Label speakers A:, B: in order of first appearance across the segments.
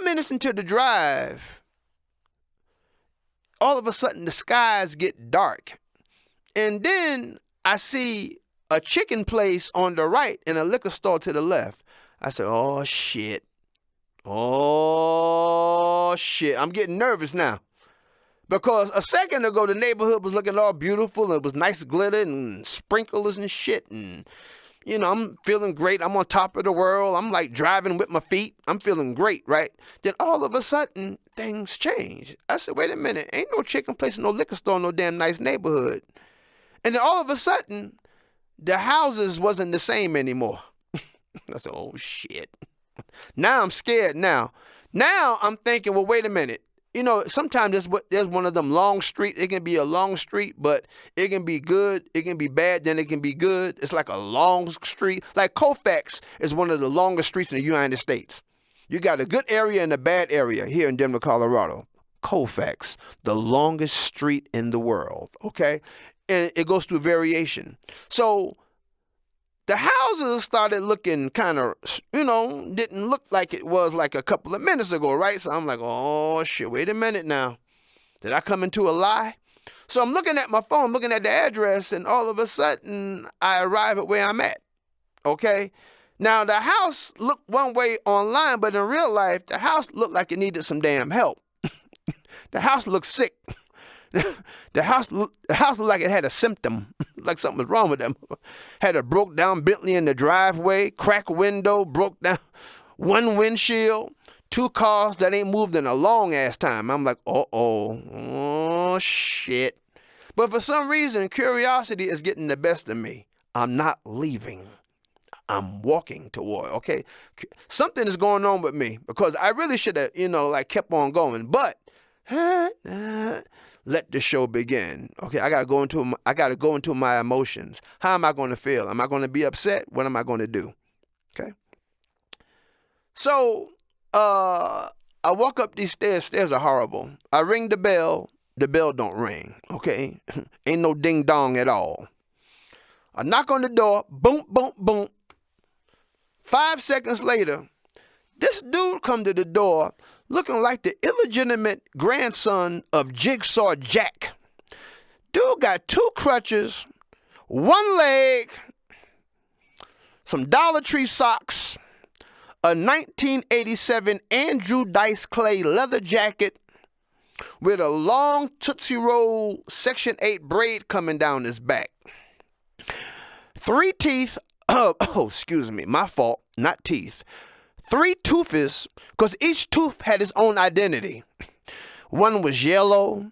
A: minutes into the drive, all of a sudden the skies get dark. And then I see a chicken place on the right and a liquor store to the left. I said, oh, shit. Oh, shit. I'm getting nervous now. Because a second ago, the neighborhood was looking all beautiful, and it was nice glitter and sprinklers and shit. And, you know, I'm feeling great. I'm on top of the world. I'm like driving with my feet. I'm feeling great, right? Then all of a sudden, things change. I said, wait a minute. Ain't no chicken place, no liquor store, no damn nice neighborhood. And then all of a sudden, the houses wasn't the same anymore. I said, oh, shit. Now I'm scared now. Now I'm thinking, well, wait a minute. You know, sometimes there's one of them long streets. It can be a long street, but it can be good. It can be bad, then it can be good. It's like a long street. Like Colfax is one of the longest streets in the United States. You got a good area and a bad area here in Denver, Colorado. Colfax, the longest street in the world, okay? And it goes through variation. So the houses started looking kind of, you know, didn't look like it was like a couple of minutes ago, right? So I'm like, oh, shit, wait a minute now. Did I come into a lie? So I'm looking at my phone, looking at the address, and all of a sudden, I arrive at where I'm at, okay? Now, the house looked one way online, but in real life, the house looked like it needed some damn help. The house looked sick. The house looked like it had a symptom, like something was wrong with them. Had a broke down Bentley in the driveway, cracked window, broke down one windshield, two cars that ain't moved in a long ass time. I'm like, oh shit. But for some reason, curiosity is getting the best of me. I'm not leaving. I'm walking toward, okay? Something is going on with me because I really should have, you know, like kept on going, but let the show begin. Okay, I gotta go into my emotions. How am I going to feel? Am I going to be upset? What am I going to do? Okay. So I walk up these stairs. Stairs are horrible. I ring the bell. The bell don't ring. Okay, ain't no ding dong at all. I knock on the door. Boom, boom, boom. 5 seconds later, this dude come to the door looking like the illegitimate grandson of Jigsaw Jack. Dude got 2 crutches, 1 leg, some Dollar Tree socks, a 1987 Andrew Dice Clay leather jacket with a long Tootsie Roll Section 8 braid coming down his back. 3 teeth, excuse me, my fault, not teeth. 3 toothes, because each tooth had its own identity. One was yellow,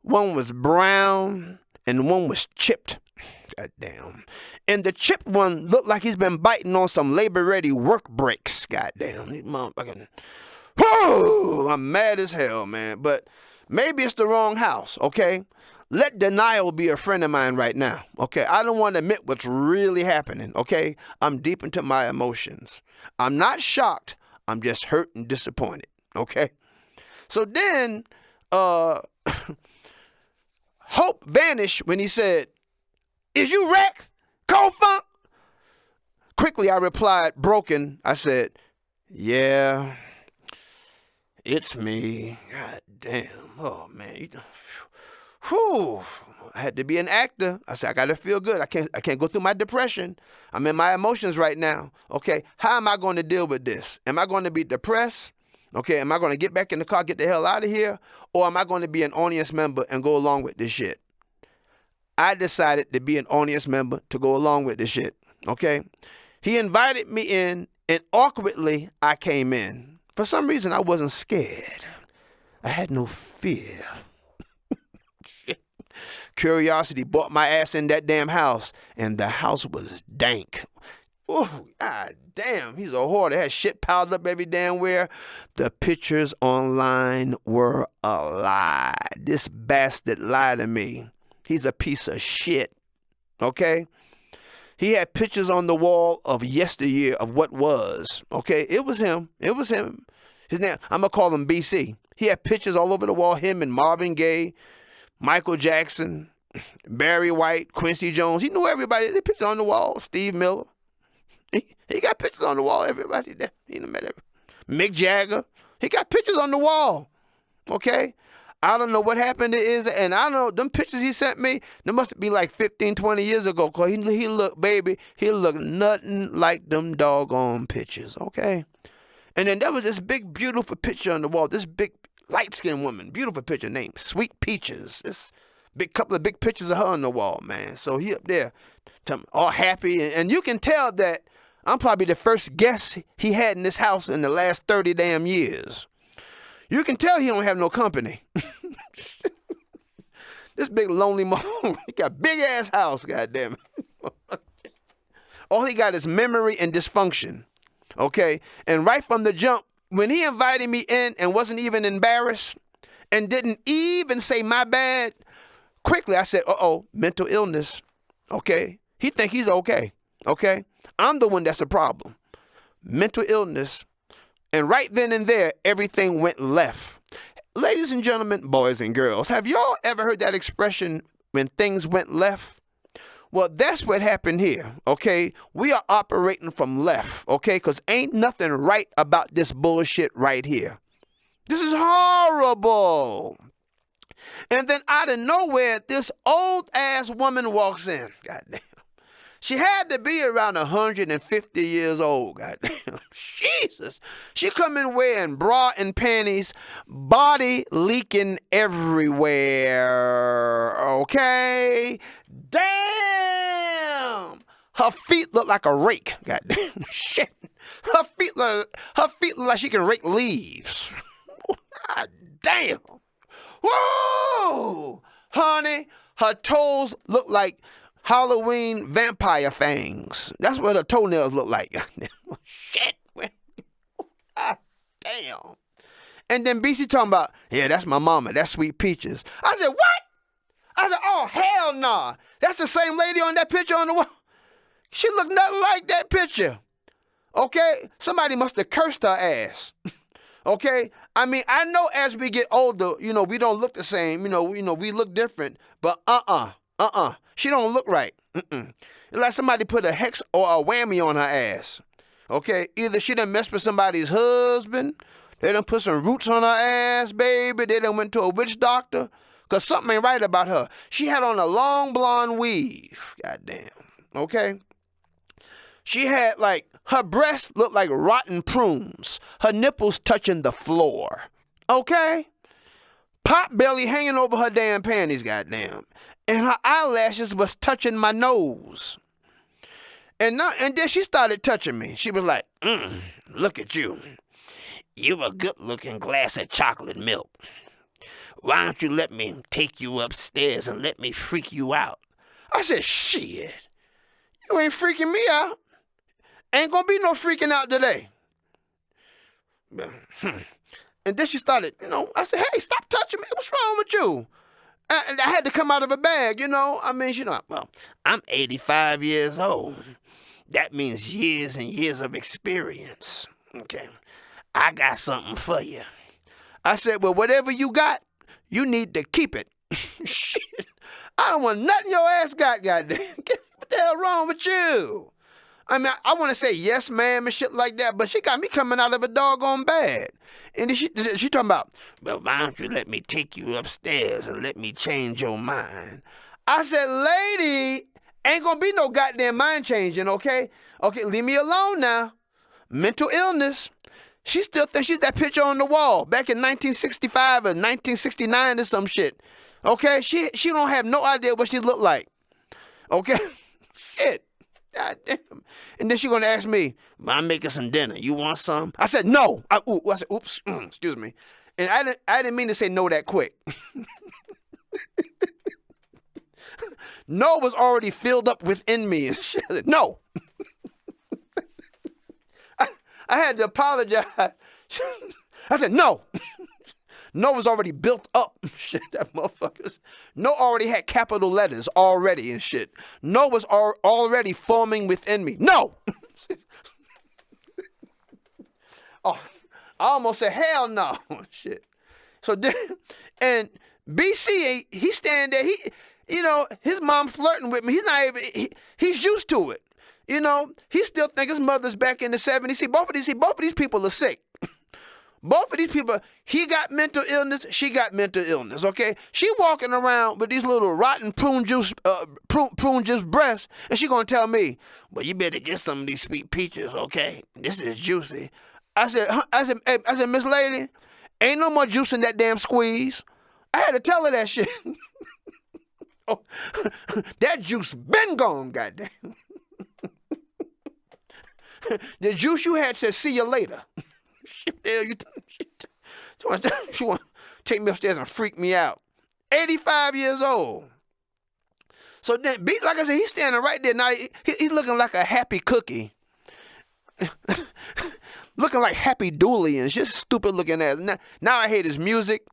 A: one was brown, and one was chipped. God damn. And the chipped one looked like he's been biting on some labor-ready work breaks. God damn. These motherfucking... Whoa! I'm mad as hell, man. But maybe it's the wrong house, okay? Let denial be a friend of mine right now, okay? I don't want to admit what's really happening, okay? I'm deep into my emotions. I'm not shocked. I'm just hurt and disappointed, okay? So then, Hope vanished when he said, "Is you Rex? Cold Funk?" Quickly, I replied, broken. I said, "Yeah, it's me." God damn. Oh, man. Whew. I had to be an actor. I said, I got to feel good. I can't go through my depression. I'm in my emotions right now. Okay, how am I going to deal with this? Am I going to be depressed? Okay, am I going to get back in the car, get the hell out of here? Or am I going to be an audience member and go along with this shit? I decided to be an audience member to go along with this shit. Okay, he invited me in, and awkwardly, I came in. For some reason, I wasn't scared. I had no fear. Curiosity brought my ass in that damn house, and the house was dank. Oh, God damn, he's a hoarder. Had shit piled up every damn where. The pictures online were a lie. This bastard lied to me. He's a piece of shit, okay? He had pictures on the wall of yesteryear of what was, okay? It was him. It was him. His name, I'm going to call him BC. He had pictures all over the wall, him and Marvin Gaye, Michael Jackson, Barry White, Quincy Jones. He knew everybody. The pictures on the wall. Steve Miller. He got pictures on the wall. Everybody there. He met everybody. Mick Jagger. He got pictures on the wall. Okay? I don't know what happened to Izzy, and I know them pictures he sent me, they must be like 15, 20 years ago, because he looked, baby, he looked nothing like them doggone pictures, okay? And then there was this big, beautiful picture on the wall, this big, light-skinned woman, beautiful picture named Sweet Peaches. This big couple of big pictures of her on the wall, man. So he up there, all happy, and you can tell that I'm probably the first guest he had in this house in the last 30 damn years. You can tell he don't have no company. This big lonely mom, he got big ass house, goddamn it. All he got is memory and dysfunction. Okay? And right from the jump, when he invited me in and wasn't even embarrassed and didn't even say my bad, quickly I said, uh-oh, mental illness. Okay? He think he's okay. Okay? I'm the one that's a problem. Mental illness. And right then and there, everything went left. Ladies and gentlemen, boys and girls, have y'all ever heard that expression, when things went left? Well, that's what happened here, okay? We are operating from left, okay? Because ain't nothing right about this bullshit right here. This is horrible. And then out of nowhere, this old-ass woman walks in. Goddamn. She had to be around 150 years old, goddamn. Jesus. She come in wearing bra and panties, body leaking everywhere, okay? Damn! Her feet look like a rake, goddamn. Shit. Her feet look like she can rake leaves. God damn. Whoa! Honey, her toes look like Halloween vampire fangs. That's what her toenails look like. Shit. God damn. And then BC talking about, yeah, that's my mama. That's Sweet Peaches. I said, what? I said, oh, hell nah. That's the same lady on that picture on the wall. She looked nothing like that picture. Okay? Somebody must have cursed her ass. Okay? I mean, I know as we get older, we don't look the same. We look different. But she don't look right. It's like somebody put a hex or a whammy on her ass. Okay? Either she done messed with somebody's husband, they done put some roots on her ass, baby, they done went to a witch doctor, because something ain't right about her. She had on a long blonde weave. Goddamn. Okay? She had, her breasts looked like rotten prunes. Her nipples touching the floor. Okay? Pot belly hanging over her damn panties, goddamn. And her eyelashes was touching my nose. And then she started touching me. She was like, look at you. You a good-looking glass of chocolate milk. Why don't you let me take you upstairs and let me freak you out? I said, shit. You ain't freaking me out. Ain't gonna be no freaking out today. And then she started, I said, hey, stop touching me. What's wrong with you? And I had to come out of a bag, I mean, well, I'm 85 years old. That means years and years of experience. Okay. I got something for you. I said, well, whatever you got, you need to keep it. Shit. I don't want nothing your ass got, goddamn. What the hell wrong with you? I mean, I want to say yes, ma'am, and shit like that, but she got me coming out of a doggone bag. And then she talking about, well, why don't you let me take you upstairs and let me change your mind? I said, lady, ain't gonna be no goddamn mind changing, okay? Okay, leave me alone now. Mental illness. She still thinks she's that picture on the wall back in 1965 or 1969 or some shit. Okay? She don't have no idea what she looked like. Okay? Shit. God damn. And then she gonna ask me, I'm making some dinner. You want some? I said, no. I said, oops, excuse me. And I didn't mean to say no that quick. No was already filled up within me. And shit. No. I had to apologize. I said, no. No was already built up. Shit, that motherfuckers. No already had capital letters already and shit. No was already forming within me. No. Oh, I almost said, hell no. Shit. So then, and BC, he stand there. His mom flirting with me. He's not even, he's used to it. He still think his mother's back in the 70s. See, both of these people are sick. Both of these people, he got mental illness, she got mental illness, okay? She walking around with these little rotten prune juice breasts, and she gonna tell me, well, you better get some of these sweet peaches, okay? This is juicy. I said, Miss Lady, ain't no more juice in that damn squeeze. I had to tell her that shit. Oh, that juice been gone, goddamn. The juice you had said, see you later. She want to take me upstairs and freak me out. 85 years old. So then, like I said, he's standing right there. Now he's looking like a happy cookie. Looking like Happy Dooley and just stupid looking ass. Now I hate his music.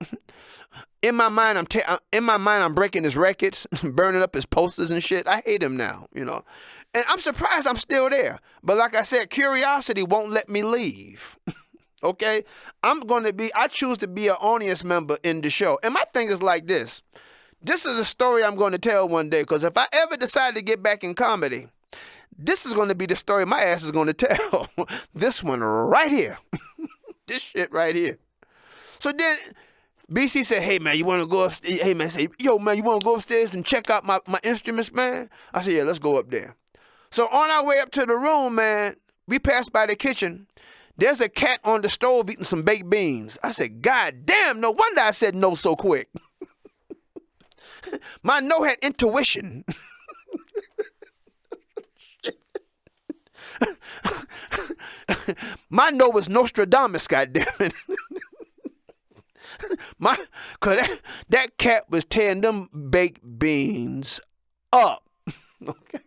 A: In my mind, I'm breaking his records, burning up his posters and shit. I hate him now, you know. And I'm surprised I'm still there. But like I said, curiosity won't let me leave. Okay? I choose to be an audience member in the show. And my thing is like this. This is a story I'm going to tell one day, because if I ever decide to get back in comedy, this is going to be the story my ass is going to tell. This one right here. This shit right here. So then BC said, hey, man, you want to go upstairs? Hey, man, say, yo, man, you want to go upstairs and check out my instruments, man? I said, yeah, let's go up there. So on our way up to the room, man, we passed by the kitchen. There's a cat on the stove eating some baked beans. I said, God damn, no wonder I said no so quick. My no had intuition. My no was Nostradamus, goddammit. Cause that cat was tearing them baked beans up. Okay.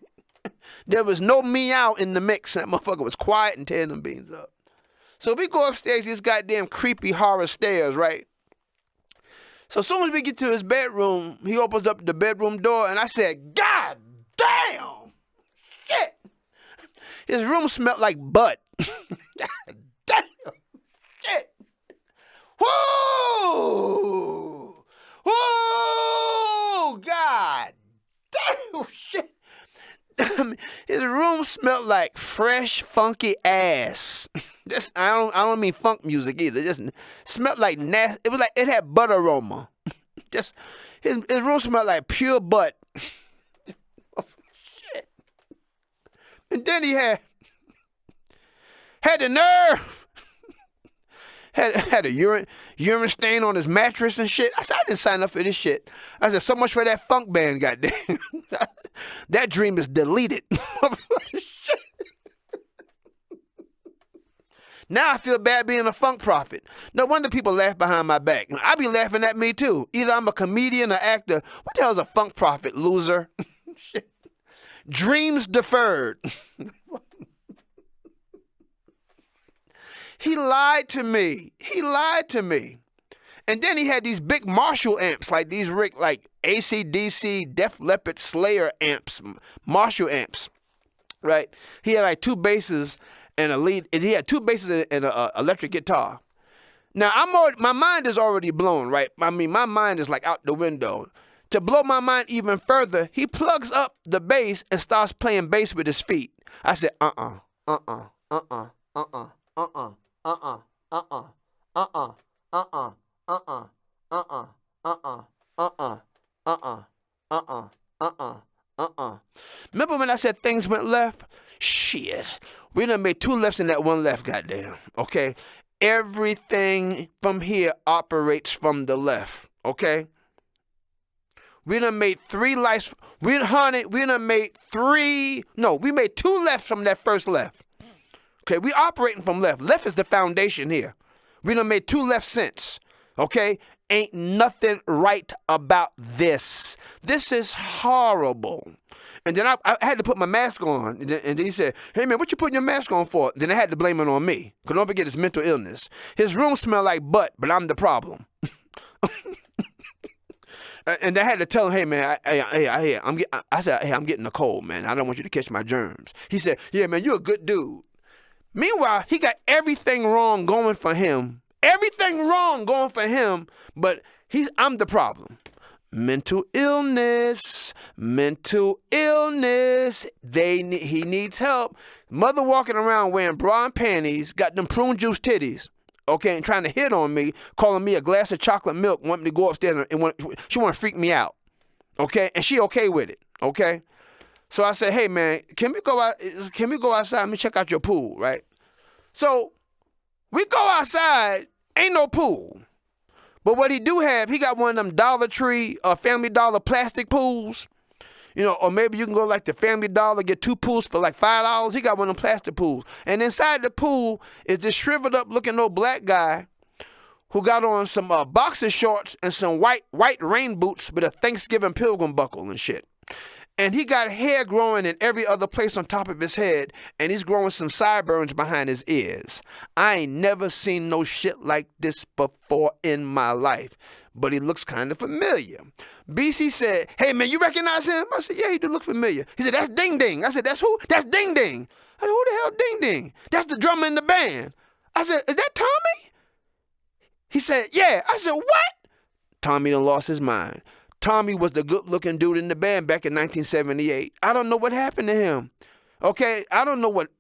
A: There was no meow in the mix. That motherfucker was quiet and tearing them beans up. So we go upstairs, these goddamn creepy horror stairs, right? So as soon as we get to his bedroom, he opens up the bedroom door, and I said, God damn! Shit! His room smelled like butt. God damn! Shit! Whoa! Whoa! God damn! Shit! His room smelled like fresh, funky ass. I don't mean funk music either. It just smelled like nasty. It was like it had butt aroma. Just his room smelled like pure butt. Oh, shit. And then he had the nerve. Had a urine stain on his mattress and shit. I said, I didn't sign up for this shit. I said, so much for that funk band, goddamn. That dream is deleted. Shit. Now I feel bad being a funk prophet. No wonder people laugh behind my back. I be laughing at me too. Either I'm a comedian or actor. What the hell is a funk prophet, loser? Shit. Dreams deferred. He lied to me. He lied to me. And then he had these big Marshall amps, like these like AC/DC, Def Leppard, Slayer amps, Marshall amps, right? He had like two basses and a lead. He had two basses and an electric guitar. Now my mind is already blown, right? I mean, my mind is like out the window. To blow my mind even further, he plugs up the bass and starts playing bass with his feet. I said, Remember when I said things went left? Shit. We done made two lefts and that one left, goddamn. Okay? Everything from here operates from the left. Okay? We done made three lights. We made two lefts from that first left. Okay? We operating from left. Left is the foundation here. We done made two left since. Okay? Ain't nothing right about this. This is horrible. And then I had to put my mask on. And then he said, hey, man, what you putting your mask on for? Then I had to blame it on me. Because don't forget his mental illness. His room smelled like butt, but I'm the problem. And I had to tell him, hey, man, I said, I'm getting a cold, man. I don't want you to catch my germs. He said, yeah, man, you're a good dude. Meanwhile, he got everything wrong going for him. Everything wrong going for him, but I'm the problem. Mental illness. He needs help. Mother walking around wearing bra and panties, got them prune juice titties. okay, and trying to hit on me, calling me a glass of chocolate milk, want me to go upstairs and she want to freak me out, okay, and she okay with it, okay. So I said, hey man, can we go outside? Let me check out your pool, right? So we go outside, ain't no pool. But what he do have, he got one of them Dollar Tree or Family Dollar plastic pools. You know, or maybe you can go like the Family Dollar, get 2 pools for like $5. He got one of them plastic pools. And inside the pool is this shriveled up looking old black guy who got on some boxer shorts and some white rain boots with a Thanksgiving pilgrim buckle and shit. And he got hair growing in every other place on top of his head, and he's growing some sideburns behind his ears. I ain't never seen no shit like this before in my life, but he looks kind of familiar. BC said, hey man, you recognize him? I said, yeah, he do look familiar. He said, that's Ding Ding. I said, that's who? That's Ding Ding. I said, who the hell Ding Ding? That's the drummer in the band. I said, is that Tommy? He said, yeah. I said, what? Tommy done lost his mind. Tommy was the good-looking dude in the band back in 1978. I don't know what happened to him. Okay, I don't know what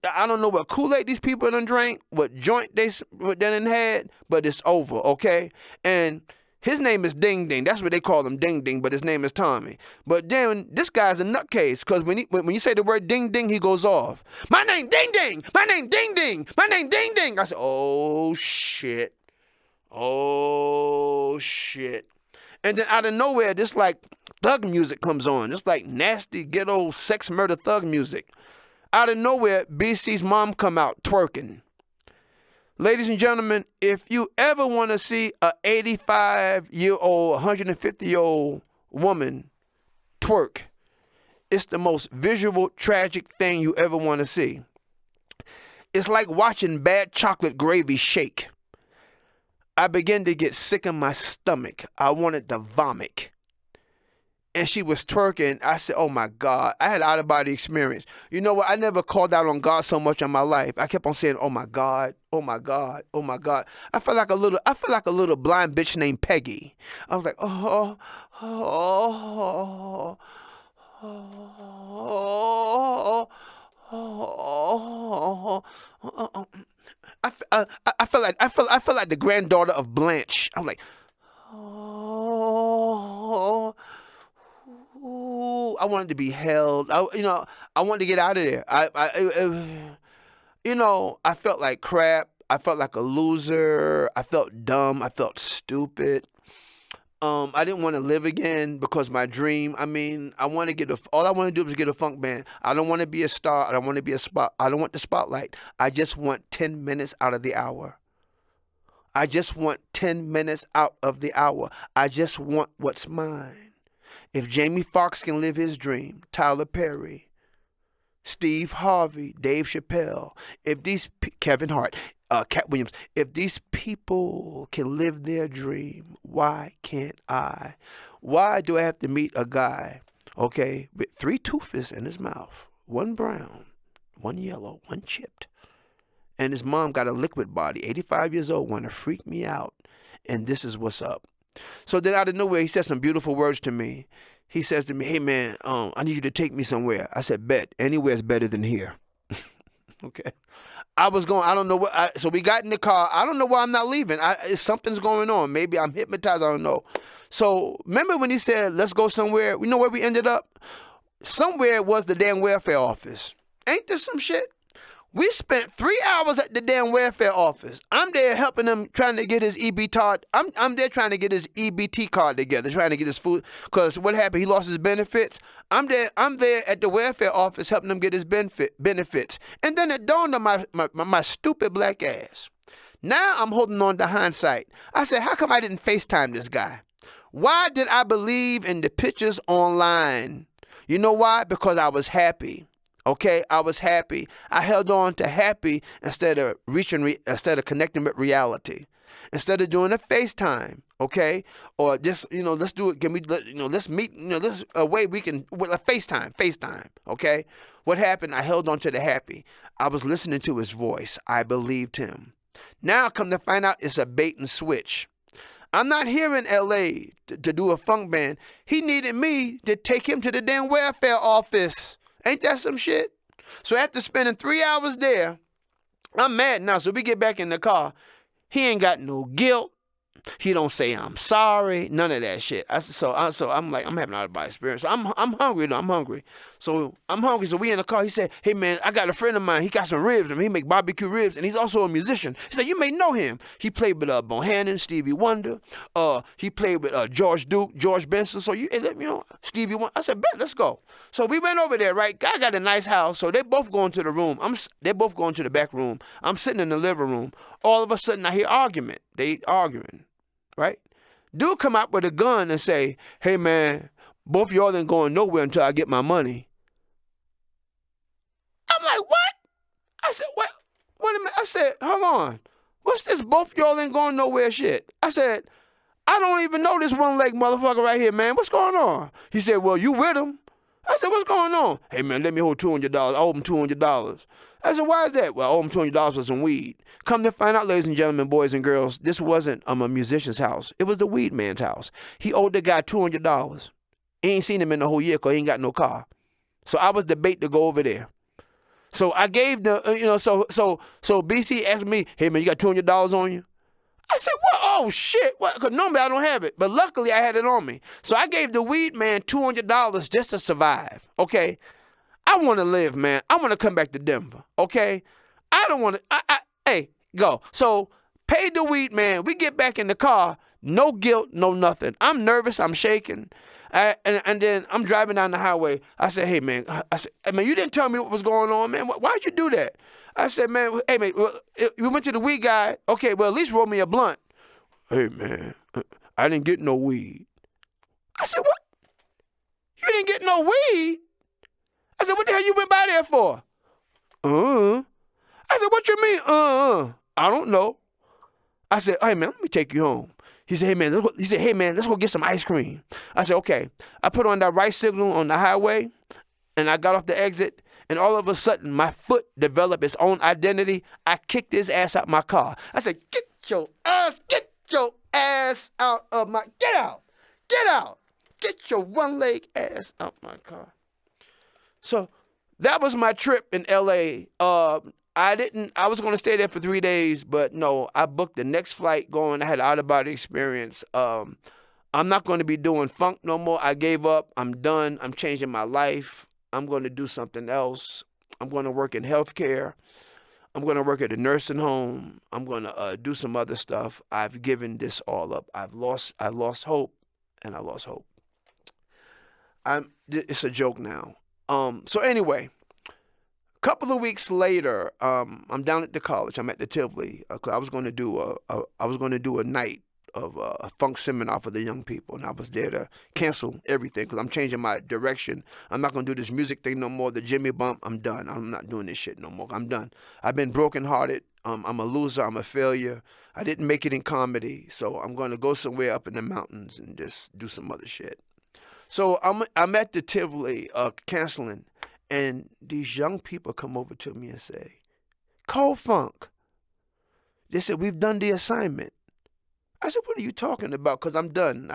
A: Kool-Aid these people done drank, what joint they done had, but it's over. Okay, and his name is Ding Ding. That's what they call him, Ding Ding. But his name is Tommy. But then this guy's a nutcase because when you say the word Ding Ding, he goes off. My name Ding Ding. My name Ding Ding. My name Ding Ding. I said, oh shit. Oh shit. And then out of nowhere, this like thug music comes on. It's like nasty, ghetto, sex, murder, thug music. Out of nowhere, BC's mom come out twerking. Ladies and gentlemen, if you ever want to see a 85-year-old, 150-year-old woman twerk, it's the most visual, tragic thing you ever want to see. It's like watching bad chocolate gravy shake. I began to get sick in my stomach. I wanted to vomit. And she was twerking. I said, oh my God. I had out-of-body experience. You know what? I never called out on God so much in my life. I kept on saying, oh my God, oh my God, oh my God. I felt like a little blind bitch named Peggy. I was like, oh, oh, oh, oh, oh. I felt like the granddaughter of Blanche. I'm like, oh, I wanted to be held. I wanted to get out of there. I felt like crap. I felt like a loser. I felt dumb. I felt stupid. I didn't want to live again because my dream, all I want to do is get a funk band. I don't want to be a star. I don't want to be I don't want the spotlight. I just want 10 minutes out of the hour. I just want 10 minutes out of the hour. I just want what's mine. If Jamie Foxx can live his dream, Tyler Perry, Steve Harvey, Dave Chappelle, Kevin Hart, Cat Williams, if these people can live their dream, why can't I? Why do I have to meet a guy, okay, with 3 tooths in his mouth, 1 brown, 1 yellow, 1 chipped, and his mom got a liquid body, 85 years old, want to freak me out, and this is what's up. So then out of nowhere, he said some beautiful words to me. He says to me, hey man, I need you to take me somewhere. I said, bet, anywhere's better than here. Okay. I don't know what, so we got in the car. I don't know why I'm not leaving. Something's going on. Maybe I'm hypnotized. I don't know. So remember when he said, let's go somewhere? We know where we ended up? Somewhere was the damn welfare office. Ain't this some shit? We spent 3 hours at the damn welfare office. I'm there helping him trying to get his EBT card. I'm there trying to get his EBT card together, trying to get his food. Because what happened? He lost his benefits. I'm there at the welfare office helping him get his benefits. And then it dawned on my stupid black ass. Now I'm holding on to hindsight. I said, how come I didn't FaceTime this guy? Why did I believe in the pictures online? You know why? Because I was happy. Okay, I was happy. I held on to happy instead of connecting with reality. Instead of doing a FaceTime, okay, or just let's do it. Let's meet. This a way we can with a FaceTime. Okay, what happened? I held on to the happy. I was listening to his voice. I believed him. Now come to find out, it's a bait and switch. I'm not here in L.A. to do a funk band. He needed me to take him to the damn welfare office. Ain't that some shit? So after spending 3 hours there, I'm mad now. So we get back in the car. He ain't got no guilt. He don't say I'm sorry, none of that shit. So I'm like, I'm having an out-of-body experience. So I'm hungry though. I'm hungry. So I'm hungry. So we in the car. He said, "Hey man, I got a friend of mine. He got some ribs. I mean, he make barbecue ribs, and he's also a musician." He said, "You may know him. He played with Bohannon, Stevie Wonder. He played with George Duke, George Benson. So you know Stevie Wonder." I said, "Bet, let's go." So we went over there. Right, guy got a nice house. So they both going to the room. They both going to the back room. I'm sitting in the living room. All of a sudden, I hear argument. They arguing. Right? Dude come out with a gun and say, "Hey man, both of y'all ain't going nowhere until I get my money." I'm like, "What?" I said, "What? Wait a minute." I said, "Hold on. What's this both of y'all ain't going nowhere shit?" I said, "I don't even know this one-leg motherfucker right here, man. What's going on?" He said, "Well, you with him?" I said, "What's going on?" "Hey man, let me hold $200. I owe him $200. I said, "Why is that?" "Well, I owe him $200 for some weed." Come to find out, ladies and gentlemen, boys and girls, this wasn't a musician's house. It was the weed man's house. He owed the guy $200. He ain't seen him in the whole year because he ain't got no car. So I was the bait to go over there. So I gave the, so BC asked me, "Hey man, you got $200 on you?" I said, "What? Oh shit!" Because normally I don't have it, but luckily I had it on me. So I gave the weed man $200 just to survive. Okay, I want to live, man. I want to come back to Denver. Okay, I don't want to. Hey, go. So paid the weed man. We get back in the car. No guilt, no nothing. I'm nervous. I'm shaking. And then I'm driving down the highway. I said, "Hey man," "Hey man, you didn't tell me what was going on, man. Why'd you do that?" I said, "Man, hey man, we went to the weed guy. Okay, well at least roll me a blunt." "Hey man, I didn't get no weed." I said, "What? You didn't get no weed?" I said, "What the hell you went by there for?" I said, "What you mean, I don't know." I said, "Hey man, let me take you home." He said, "Hey man, let's go get some ice cream." I said, "Okay." I put on that right signal on the highway, and I got off the exit, and all of a sudden, my foot developed its own identity. I kicked his ass out my car. I said, get your ass out of my, get out, get your one-leg ass out my car. So that was my trip in L.A. I was going to stay there for 3 days, but no, I booked the next flight going. I had an out-of-body experience. I'm not going to be doing funk no more. I gave up. I'm done. I'm changing my life. I'm going to do something else. I'm going to work in healthcare. I'm going to work at a nursing home. I'm going to do some other stuff. I've given this all up. I lost hope, and I lost hope. It's a joke now. So anyway, a couple of weeks later, I'm down at the college. I'm at the Tivoli. I was going to do a night of a funk seminar for the young people, and I was there to cancel everything because I'm changing my direction. I'm not going to do this music thing no more. The Jimmy Bump, I'm done. I'm not doing this shit no more. I'm done. I've been brokenhearted. I'm a loser. I'm a failure. I didn't make it in comedy, so I'm going to go somewhere up in the mountains and just do some other shit. So I'm at the Tivoli canceling, and these young people come over to me and say, "Cold Funk." They said, "We've done the assignment." I said, "What are you talking about?" Because I'm done.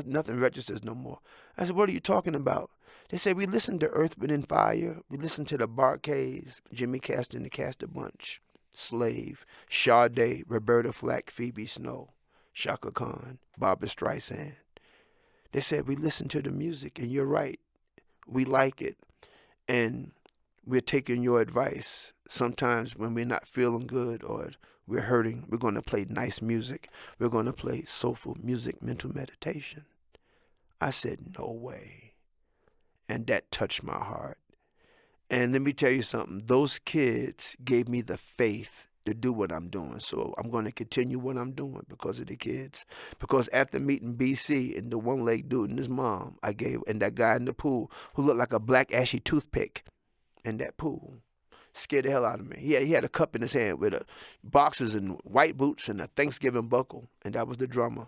A: Nothing registers no more. I said, "What are you talking about?" They said, "We listened to Earth, Wind & Fire. We listened to the Bar-Kays, Jimmy Castor and the Castor Bunch, Slave, Sade, Roberta Flack, Phoebe Snow, Shaka Khan, Barbra Streisand. They said, we listen to the music, and you're right. We like it, and we're taking your advice. Sometimes when we're not feeling good or we're hurting, we're going to play nice music. We're going to play soulful music, mental meditation." I said, "No way." And that touched my heart. And let me tell you something. Those kids gave me the faith to do what I'm doing. So I'm going to continue what I'm doing because of the kids. Because after meeting BC and the one-leg dude and his mom, and that guy in the pool who looked like a black ashy toothpick in that pool, scared the hell out of me. He had a cup in his hand with boxes and white boots and a Thanksgiving buckle, and that was the drummer.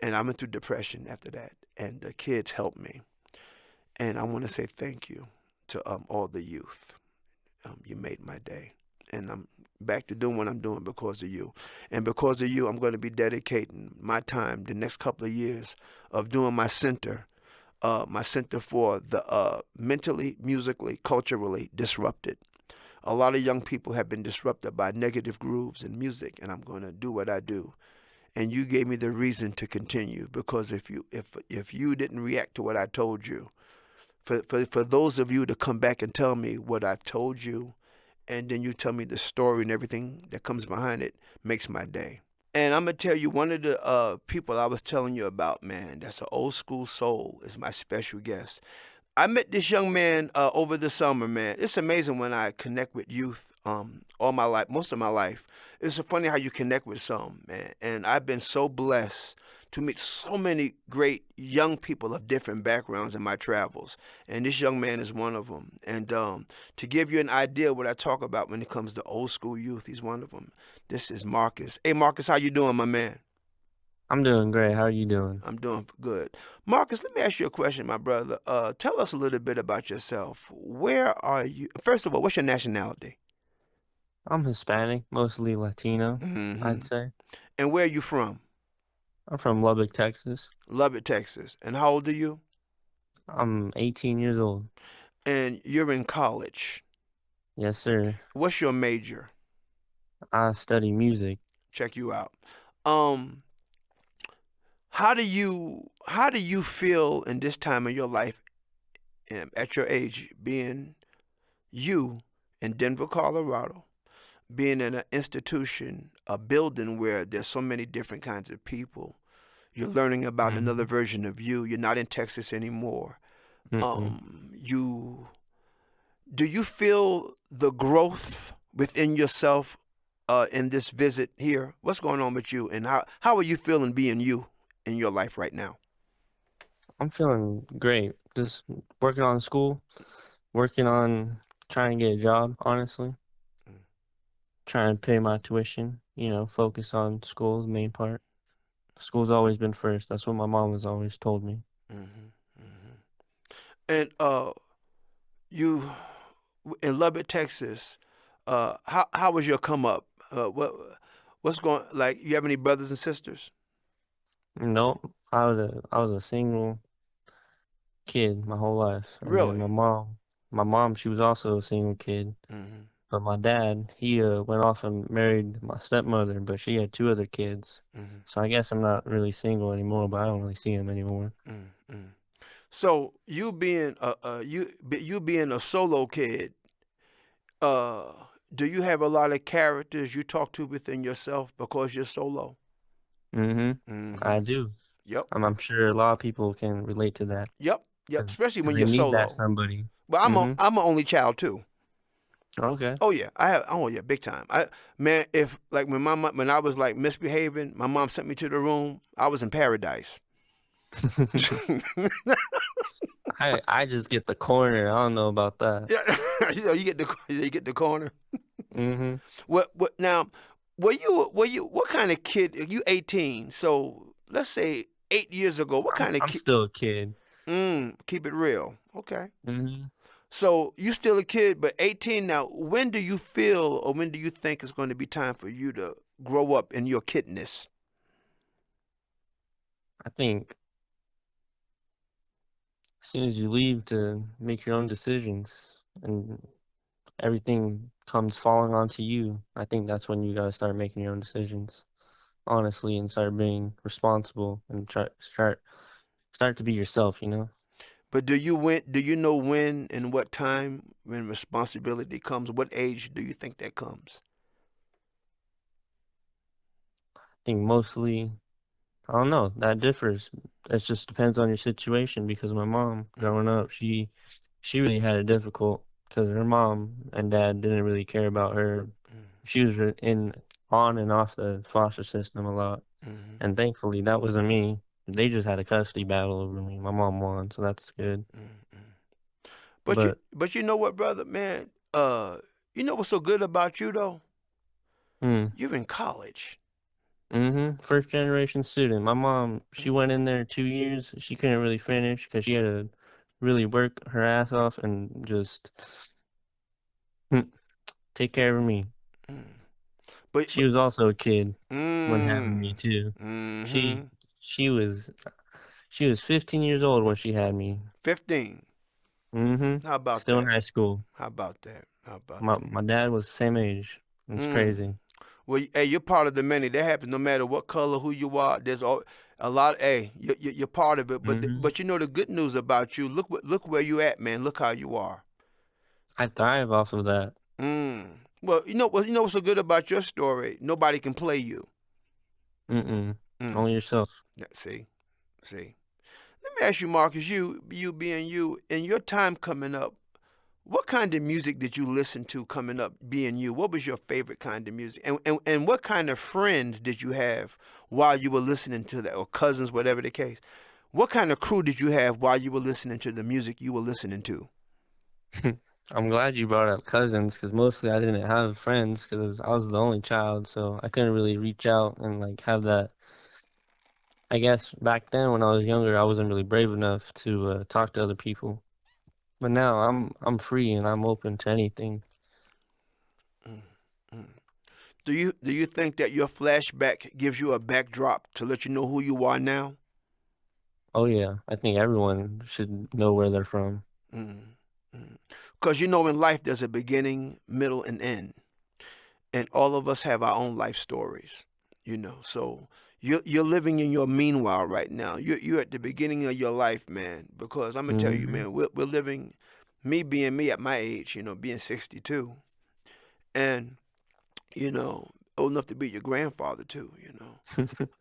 A: And I went through depression after that, and the kids helped me. And I want to say thank you to all the youth. You made my day. And I'm back to doing what I'm doing because of you. And because of you, I'm going to be dedicating my time the next couple of years of doing my center for the mentally, musically, culturally disrupted. A lot of young people have been disrupted by negative grooves in music, and I'm going to do what I do. And you gave me the reason to continue, because if you didn't react to what I told you, for those of you to come back and tell me what I've told you, and then you tell me the story and everything that comes behind it, makes my day. And I'm gonna tell you, one of the people I was telling you about, man, that's an old school soul, is my special guest. I met this young man over the summer, man. It's amazing when I connect with youth all my life, most of my life. It's so funny how you connect with some, man. And I've been so blessed to meet so many great young people of different backgrounds in my travels. And this young man is one of them. And to give you an idea what I talk about when it comes to old school youth, he's one of them. This is Marcus. Hey, Marcus, how you doing, my man?
B: I'm doing great. How are you doing?
A: I'm doing good. Marcus, let me ask you a question, my brother. Tell us a little bit about yourself. Where are you? First of all, what's your nationality?
B: I'm Hispanic, mostly Latino,
A: Hmm.
B: I'd say.
A: And where are you from?
B: I'm from Lubbock, Texas.
A: Lubbock, Texas. And how old are you?
B: I'm 18 years old.
A: And you're in college.
B: Yes, sir.
A: What's your major?
B: I study music.
A: Check you out. Um, how do you feel in this time of your life, at your age, being you in Denver, Colorado, being in an institution, a building where there's so many different kinds of people? You're learning about another
B: Hmm.
A: version of you. You're not in Texas anymore.
B: Mm-mm.
A: You do you feel the growth within yourself in this visit here? What's going on with you, and how are you feeling being you in your life right now?
B: I'm feeling great. Just working on school, working on trying to get a job, honestly. Trying to pay my tuition, focus on school, the main part. School's always been first. That's what my mom has always told me.
A: Hmm. Hmm. And you in Lubbock, Texas. How was your come up? What's going like? You have any brothers and sisters?
B: Nope. I was a single kid my whole life. And then
A: Really?
B: my mom, she was also a single kid.
A: Hmm.
B: But my dad, he went off and married my stepmother, but she had two other kids.
A: Hmm.
B: So I guess I'm not really single anymore, but I don't really see him anymore.
A: Hmm. So you being a solo kid, uh, do you have a lot of characters you talk to within yourself because you're solo?
B: Mm-hmm.
A: Hmm.
B: I do.
A: Yep.
B: I'm sure a lot of people can relate to that
A: Yep. Yep.
B: because
A: Especially when
B: they
A: you're
B: need that
A: solo.
B: somebody.
A: But
B: Mm-hmm.
A: I'm an only child too.
B: Okay.
A: Oh yeah, I have. Oh yeah, big time. Man, if like when I was like misbehaving, my mom sent me to the room. I was in paradise.
B: I just get the corner. I don't know about that.
A: Yeah, you get the corner.
B: Mm-hmm.
A: What now? Were you what kind of kid? You 18, so let's say 8 years ago. What
B: I'm
A: kind of
B: I'm
A: kid?
B: still a kid.
A: Keep it real. Okay.
B: Mm-hmm.
A: So you still a kid, but 18 now. When do you feel, or when do you think it's going to be time for you to grow up in your kidness?
B: I think as soon as you leave to make your own decisions and everything comes falling onto you, I think that's when you gotta start making your own decisions, honestly, and start being responsible and start to be yourself.
A: But do you know when and what time when responsibility comes? What age do you think that comes?
B: I think mostly, I don't know, that differs. It just depends on your situation because my mom,
A: Mm,
B: growing up, she really had it difficult because her mom and dad didn't really care about her.
A: mm,
B: She was in on and off the foster system a lot.
A: mm,
B: And thankfully, that wasn't me. They just had a custody battle over me. My mom won, so that's good.
A: mm, mm.
B: But
A: But you know what, brother, man? You know what's so good about you though?
B: mm,
A: You're in college.
B: first generation student. My mom, she
A: Mm,
B: went in there 2 years. She couldn't really finish because she had to really work her ass off and just take care of me.
A: mm. But
B: She was also a kid when having me
A: mm,
B: too. She
A: mm-hmm.
B: she was she was 15 years old when she had me.
A: 15. How about
B: Still in
A: that?
B: high school.
A: How about that? How about
B: My
A: that?
B: my dad was the same age. It's
A: Mm.
B: crazy.
A: Well, hey, you're part of the many. That happens no matter what color, who you are. There's a lot. Hey, you're part of it.
B: Hmm.
A: But you know the good news about you. Look where you at, man. Look how you are.
B: I thrive off of that.
A: Mm. Well, you know what's so good about your story? Nobody can play you.
B: Mm-mm.
A: Mm.
B: Only yourself.
A: Yeah, see. Let me ask you, Marcus. You being you, in your time coming up, what kind of music did you listen to coming up, being you? What was your favorite kind of music? And what kind of friends did you have while you were listening to that, or cousins, whatever the case? What kind of crew did you have while you were listening to the music you were listening to?
B: I'm glad you brought up cousins because mostly I didn't have friends because I was the only child, so I couldn't really reach out and like have that. I guess back then when I was younger, I wasn't really brave enough to talk to other people. But now I'm free and I'm open to anything.
A: Mm, mm. Do you think that your flashback gives you a backdrop to let you know who you are now?
B: Oh yeah, I think everyone should know where they're from.
A: Mm, mm. Because you know, in life, there's a beginning, middle, and end. And all of us have our own life stories, So you're living in your meanwhile right now. You're at the beginning of your life, man. Because I'm gonna tell you,
B: Hmm.
A: man, we're living. Me being me at my age, being 62, and old enough to be your grandfather too.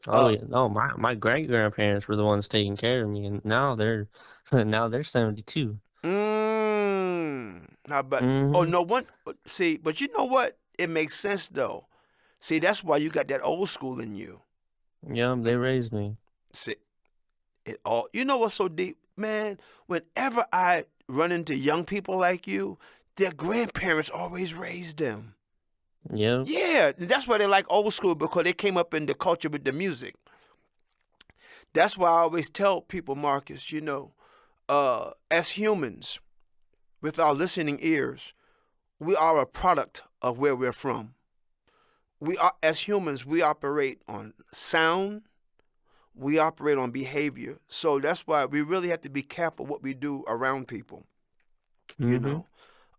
B: Oh
A: Uh,
B: yeah, no, my great grandparents were the ones taking care of me, and now they're now they're 72.
A: how about? Oh
B: Hmm.
A: no, one. See, but you know what? It makes sense though. See, that's why you got that old school in you.
B: Yeah,
A: Mm,
B: they raised me.
A: See, it all. You know what's so deep, man? Whenever I run into young people like you, their grandparents always raised them.
B: Yep.
A: Yeah, and that's why they like old school, because they came up in the culture with the music. That's why I always tell people, Marcus, as humans with our listening ears, we are a product of where we're from. We are, as humans, we operate on sound, we operate on behavior. So that's why we really have to be careful what we do around people. You
B: Hmm.
A: know,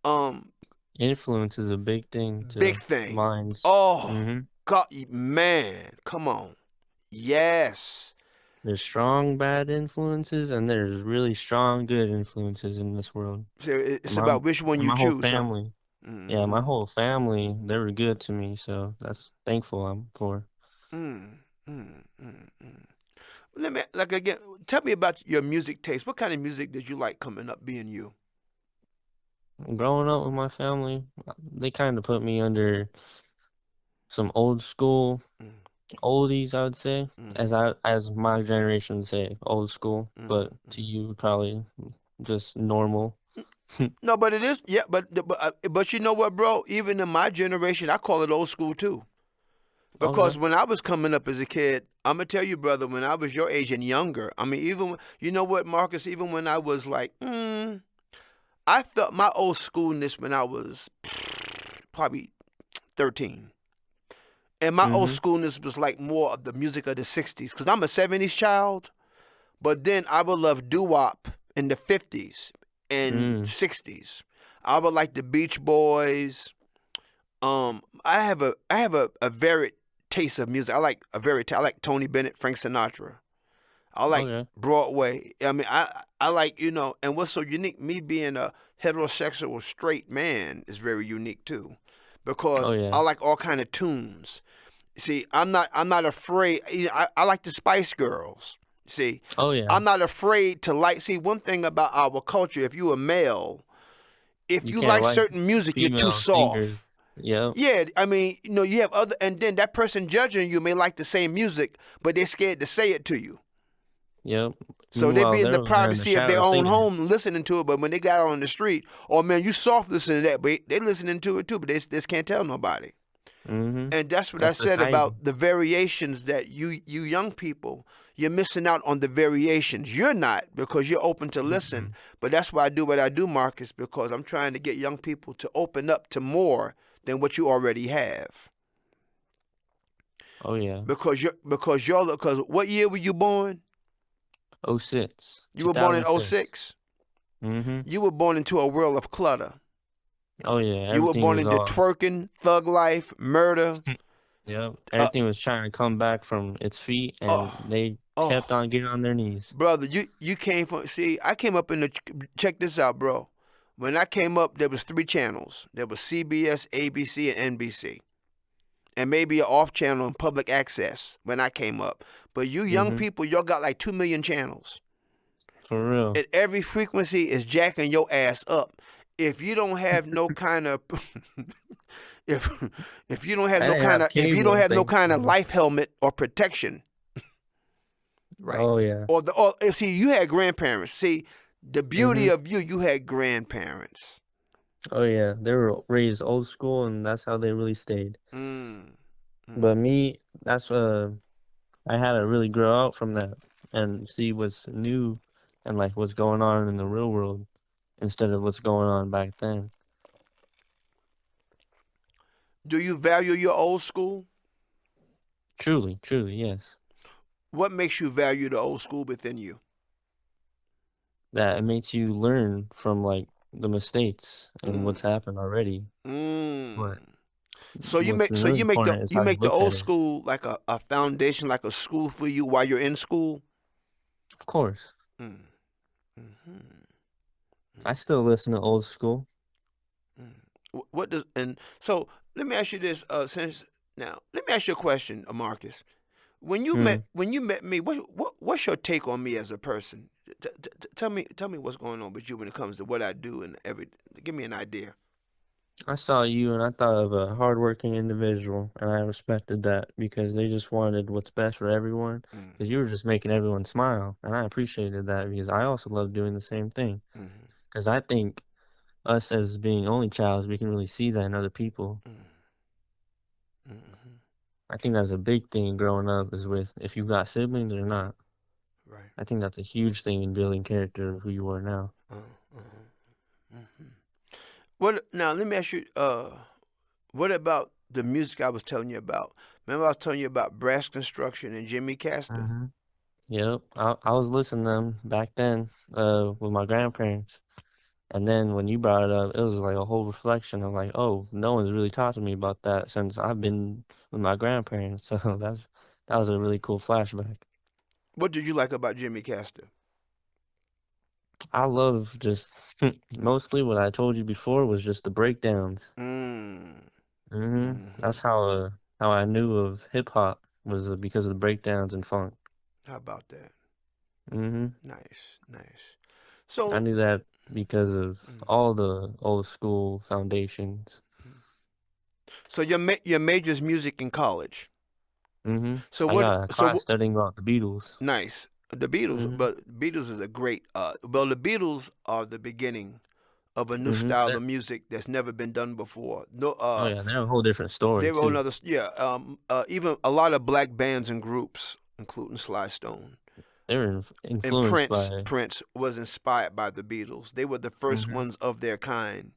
A: um,
B: Influence is a big thing
A: big
B: to
A: thing.
B: minds.
A: Oh
B: Hmm.
A: God, man, come on. Yes.
B: There's strong bad influences, and there's really strong good influences in this world.
A: So
B: And
A: it's
B: my
A: about which one
B: and
A: you
B: my whole
A: choose, huh?
B: family, yeah, my
A: Mm-hmm.
B: whole family, they were good to me, so that's thankful I'm for.
A: Mm, mm, mm, mm. Let me, like, again, tell me about your music taste. What kind of music did you like coming up, being you?
B: Growing up with my family, they kind of put me under some old school
A: Mm,
B: oldies, I would say,
A: mm-hmm,
B: as my generation would say, old school, but to
A: mm-hmm.
B: you probably just normal.
A: No, but it is, yeah, but you know what, bro? Even in my generation, I call it old school too.
B: Okay.
A: Because when I was coming up as a kid, I'm gonna tell you, brother, when I was your age and younger, I mean, you know what, Marcus, even when I was like, I felt my old schoolness when I was probably 13. And my old
B: Mm-hmm.
A: schoolness was like more of the music of the 60s. Because I'm a 70s child, but then I would love doo wop in the 50s and
B: Mm.
A: 60s. I would like the Beach Boys. I have a varied taste of music. I like Tony Bennett, Frank Sinatra. I like
B: Okay.
A: Broadway. I mean, I like, and what's so unique, me being a heterosexual straight man is very unique too,
B: Oh
A: because
B: yeah.
A: I like all kind of tunes. See, I'm not afraid. I like the Spice Girls. See,
B: Oh yeah.
A: I'm not afraid to like. See, one thing about our culture, if you a male, if
B: You
A: you
B: can't
A: like
B: like
A: certain music, you're too
B: female singers.
A: soft.
B: Yep.
A: Yeah, I mean, you have other, and then that person judging you may like the same music, but they're scared to say it to you.
B: Yep.
A: So they
B: Meanwhile,
A: be in
B: they're
A: the
B: over there in the
A: privacy of their
B: shower
A: own
B: singing it.
A: home listening to it, but when they got out on the street, oh man, you soft listening to that, but they listening to it too, but they just can't tell nobody.
B: Mm-hmm.
A: And that's what I
B: That's
A: said
B: society.
A: about the variations, that you young people, you're missing out on the variations. You're not, because you're open to listen.
B: Mm-mm.
A: But that's why I do what I do, Marcus, because I'm trying to get young people to open up to more than what you already have.
B: Oh yeah.
A: Because what year were you born?
B: '06,
A: You were born in
B: 2006.
A: '06.
B: Mm-hmm.
A: You were born into a world of clutter.
B: Oh yeah,
A: You were
B: everything
A: born
B: was
A: into
B: all.
A: twerking, thug life, murder.
B: Yep,
A: Uh,
B: everything was trying to come back from its feet, and
A: oh,
B: they kept
A: oh,
B: on getting on their knees.
A: brother, you came from. See, I came up in the. Check this out, bro. When I came up, there was 3 channels. There was CBS, ABC, and NBC, and maybe an off channel in public access when I came up. But you young
B: Hmm.
A: people, y'all got like 2 million channels,
B: For real.
A: and every frequency is jacking your ass up. If you don't have no kind of if
B: I didn't have
A: if you don't
B: cable,
A: have no kind of
B: thankfully.
A: life helmet or protection, right?
B: Oh yeah.
A: Or see, you had grandparents. See, the beauty
B: Hmm.
A: of you had grandparents.
B: Oh yeah, they were raised old school, and that's how they really stayed.
A: Mm,
B: But
A: mm.
B: me, that's I had to really grow out from that and see what's new and like what's going on in the real world instead of what's going on back then.
A: Do you value your old school?
B: Truly, truly, yes.
A: What makes you value the old school within you?
B: That it makes you learn from like the mistakes and
A: Mm,
B: what's happened already.
A: mm.
B: But
A: So you
B: what's
A: make so
B: really
A: you make the
B: important is
A: you
B: how you
A: make the
B: look
A: old
B: at it.
A: school like a foundation, like a school for you while you're in school.
B: Of course,
A: Mm, mm-hmm,
B: I still listen to old school.
A: mm. What does and so let me ask you this. Since now, let me ask you a question, Marcus.
B: Hmm.
A: When you met me, what's your take on me as a person? Tell me what's going on with you when it comes to what I do and everything. Give me an idea.
B: I saw you and I thought of a hardworking individual, and I respected that because they just wanted what's best for everyone.
A: Mm,
B: Because you were just making everyone smile, and I appreciated that because I also love doing the same thing.
A: mm,
B: Because I think us as being only childs, we can really see that in other people.
A: mm, mm,
B: I think that's a big thing growing up is with if you got siblings or not.
A: right.
B: I think that's a huge thing in building character of who you are now.
A: Mhm. What now? Let me ask you. What about the music I was telling you about? Remember I was telling you about Brass Construction and Jimmy Castor.
B: Hmm. Yep, I was listening to them back then, with my grandparents. And then when you brought it up, it was like a whole reflection of like, oh, no one's really talked to me about that since I've been with my grandparents. So that was a really cool flashback.
A: What did you like about Jimmy Castor?
B: I love just mostly what I told you before was just the breakdowns.
A: Mm.
B: That's
A: Hmm.
B: how I knew of hip hop was because of the breakdowns and funk.
A: How about that?
B: hmm
A: Nice, nice.
B: I
A: So,
B: knew that because of
A: mm,
B: all the old school foundations.
A: so your major's music in college. So
B: I
A: what?
B: got a
A: So
B: class studying about the Beatles.
A: nice. The Beatles,
B: hmm
A: but Beatles is a great. Well, the Beatles are the beginning of a new
B: hmm
A: style of music that's never been done before. No,
B: Oh yeah, they're a whole different story
A: they were
B: too.
A: another. Yeah. Even a lot of black bands and groups, including Sly Stone
B: They were
A: and
B: influenced
A: Prince.
B: by.
A: Prince was inspired by the Beatles. They were the first
B: Hmm
A: ones of their kind.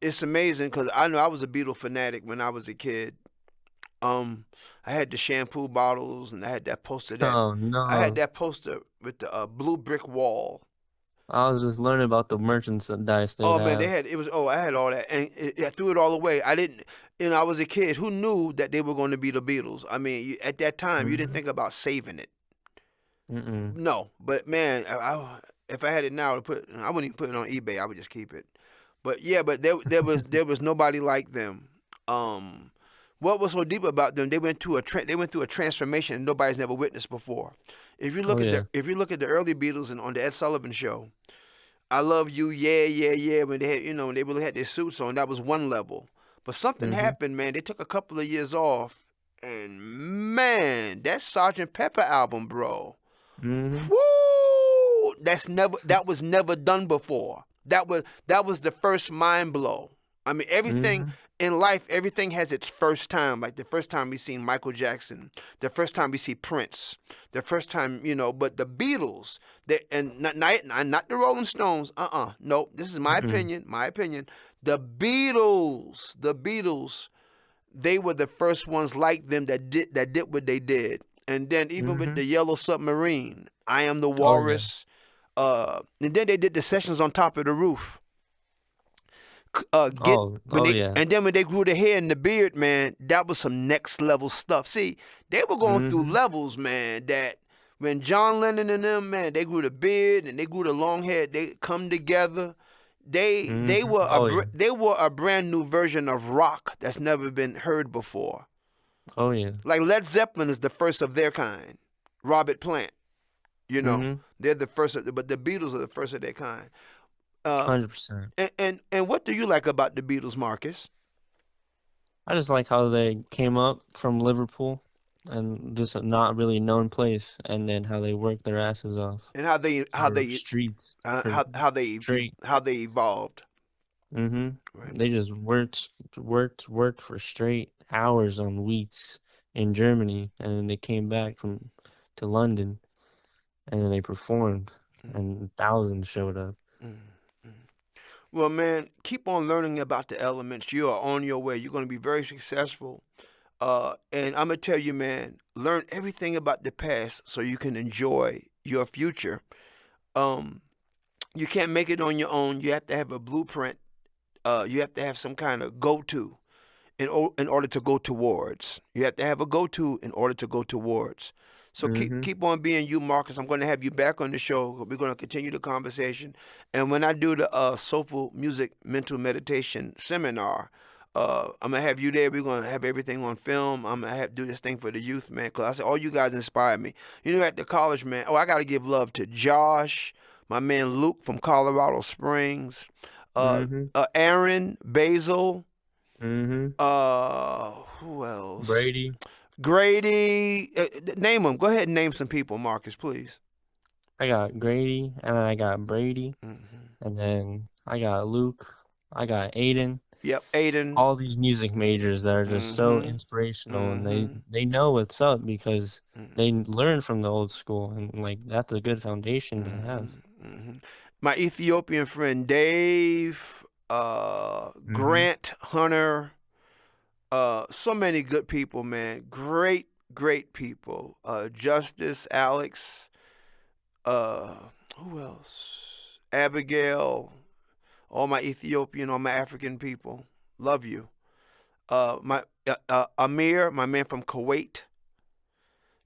A: It's amazing because I know I was a Beatle fanatic when I was a kid. Um, I had the shampoo bottles and I had that poster that
B: Oh
A: I had
B: no,
A: that poster with the blue brick wall.
B: I was just learning about the merchandise they'd
A: Oh man, they
B: have.
A: had it was. Oh, I had all that, and I threw it all away. I didn't. I was a kid. Who knew that they were going to be the Beatles? I mean, at that time, you didn't
B: hmm
A: think about saving it.
B: Mm-mm.
A: No, but man, if I had it now to put, I wouldn't even put it on eBay. I would just keep it. But yeah, but there was nobody like them. Um, what was so deep about them? They went through a transformation nobody's never witnessed before.
B: Oh yeah.
A: If you look at the early Beatles and on the Ed Sullivan Show, I love you, yeah, yeah, yeah. When they had when they really had their suits on, that was one level. But something
B: hmm
A: happened, man. They took a couple of years off, and man, that Sergeant Pepper album, bro.
B: hmm
A: Woo! That was never done before. That was the first mind blow. I mean, everything
B: hmm
A: in life, everything has its first time. Like the first time we seen Michael Jackson, the first time we see Prince, the first time But the Beatles, and not the Rolling Stones. No, this is my
B: Mm-mm.
A: opinion. My opinion. The Beatles, they were the first ones like them that did what they did. And then even with
B: hmm
A: the Yellow Submarine, I Am the
B: Oh yeah.
A: Walrus, and then they did the sessions on Top of the Roof. Get
B: Oh,
A: when
B: oh
A: they
B: yeah.
A: and then when they grew the hair and the beard, man, that was some next level stuff. See, they were going through
B: Mhm.
A: levels, man. That when John Lennon and them, man, they grew the beard and they grew the long hair. They come together.
B: Mhm. Oh yeah.
A: They were a brand new version of rock that's never been heard before.
B: Oh yeah.
A: Like Led Zeppelin is the first of their kind. Robert Plant, you know,
B: Mhm.
A: they're the first, but the Beatles are the first of their kind. Uh,
B: 100%.
A: and what do you like about the Beatles, Marcus?
B: I just like how they came up from Liverpool and just a not really known place, and then how they worked their asses off
A: And
B: for streets for straight.
A: how they evolved. Right.
B: They just worked for straight hours on weeks in Germany, and then they came back from to London, and then they performed, and thousands showed up.
A: Mm-hmm. Well, man, keep on learning about the elements. You are on your way. You're going to be very successful. And I'm gonna tell you, man, learn everything about the past so you can enjoy your future. Um, you can't make it on your own. You have to have a blueprint. You have to have some kind of go-to in order to go towards. You have to have a go-to in order to go towards. So
B: hmm
A: keep on being you, Marcus. I'm going to have you back on the show. We're going to continue the conversation. And when I do the soulful music mental meditation seminar, I'm gonna have you there. We're gonna have everything on film. I'm gonna have do this thing for the youth, man. Cause I said all you guys inspire me. You know, at the college, man. Oh, I gotta give love to Josh, my man Luke from Colorado Springs,
B: hmm
A: Aaron, Basil,
B: hmm
A: who else?
B: Brady.
A: Grady. Name them. Go ahead and name some people, Marcus, please.
B: I got Grady, and then I got Brady,
A: Hmm.
B: and then I got Luke. I got Aiden.
A: Yep, Aiden.
B: All these music majors that are just so
A: Mm-hmm.
B: inspirational, and
A: Mm-hmm.
B: they know what's up because they
A: Mm-hmm.
B: learn from the old school, and like that's a good foundation to have.
A: Mm-hmm. Mm-hmm. My Ethiopian friend Dave,
B: hmm
A: Grant, Hunter, so many good people, man. Great, great people. Justice, Alex, uh, who else? Abigail, all my Ethiopian, all my African people. Love you. My Amir, my man from Kuwait.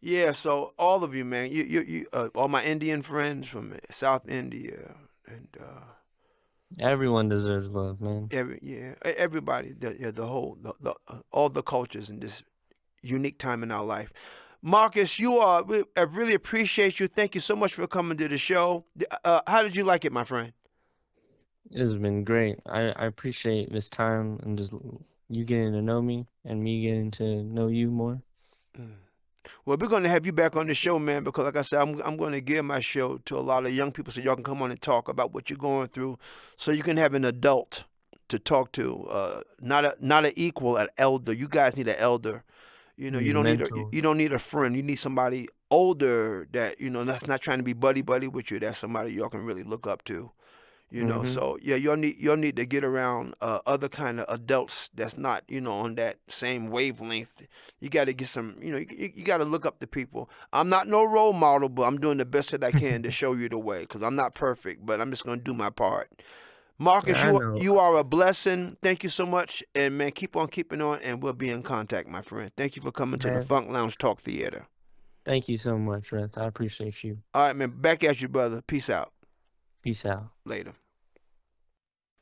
A: Yeah, so all of you, man. All my Indian friends from South India, and
B: Everyone deserves love, man.
A: everybody, the whole, all the cultures in this unique time in our life. Marcus, I really appreciate you. Thank you so much for coming to the show. How did you like it, my friend?
B: It has been great. I appreciate this time and just you getting to know me and me getting to know you more.
A: Mm. Well, we're going to have you back on the show, man, because like I said, I'm going to give my show to a lot of young people so y'all can come on and talk about what you're going through, so you can have an adult to talk to, not an equal, an elder. You guys need an elder. You know,
B: Mental.
A: you don't need a friend. You need somebody older that that's not trying to be buddy buddy with you. That's somebody y'all can really look up to.
B: hmm
A: So yeah, you'll need to get around other kind of adults that's not on that same wavelength. You got to get some, you got to look up to people. I'm not no role model, but I'm doing the best that I can to show you the way, because I'm not perfect, but I'm just gonna do my part. Marcus,
B: I know,
A: you are a blessing. Thank you so much, and man, keep on keeping on, and we'll be in contact, my friend. Thank you for coming to the
B: man.
A: Funk Lounge Talk Theater.
B: Thank you so much, Reth. I appreciate you.
A: All right, man. Back at you, brother. Peace out.
B: Peace out.
A: Later.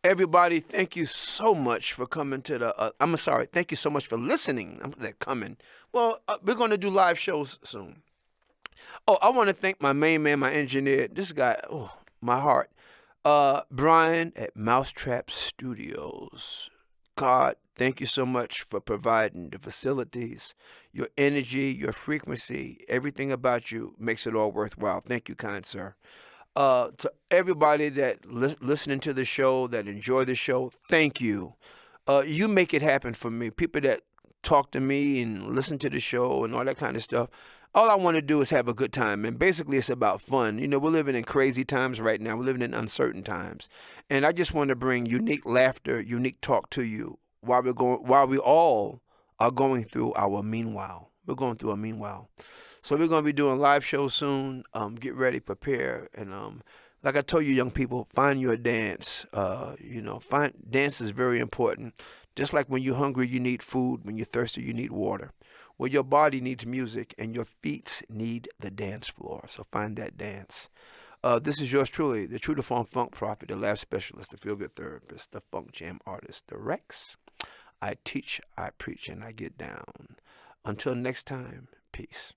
A: Everybody, thank you so much for coming to the. I'm sorry. Thank you so much for listening. I'm that coming. Well, we're going to do live shows soon. Oh, I want to thank my main man, my engineer. This guy, oh, my heart. Brian at Mousetrap Studios. God, thank you so much for providing the facilities, your energy, your frequency, everything about you makes it all worthwhile. Thank you, kind sir. To everybody that listening to the show, that enjoy the show, thank you. You make it happen for me. People that talk to me and listen to the show and all that kind of stuff. All I want to do is have a good time, and basically it's about fun. We're living in crazy times right now. We're living in uncertain times, and I just want to bring unique laughter, unique talk to you while we all are going through our meanwhile. We're going through a meanwhile. So we're gonna be doing live shows soon. Get ready, prepare, and Like I told you, young people, find your dance. Find dance is very important. Just like when you're hungry, you need food. When you're thirsty, you need water. Well, your body needs music, and your feet need the dance floor. So find that dance. This is yours truly, the True to Form Funk Prophet, the Laugh Specialist, the Feel Good Therapist, the Funk Jam Artist, the Rex. I teach, I preach, and I get down. Until next time, peace.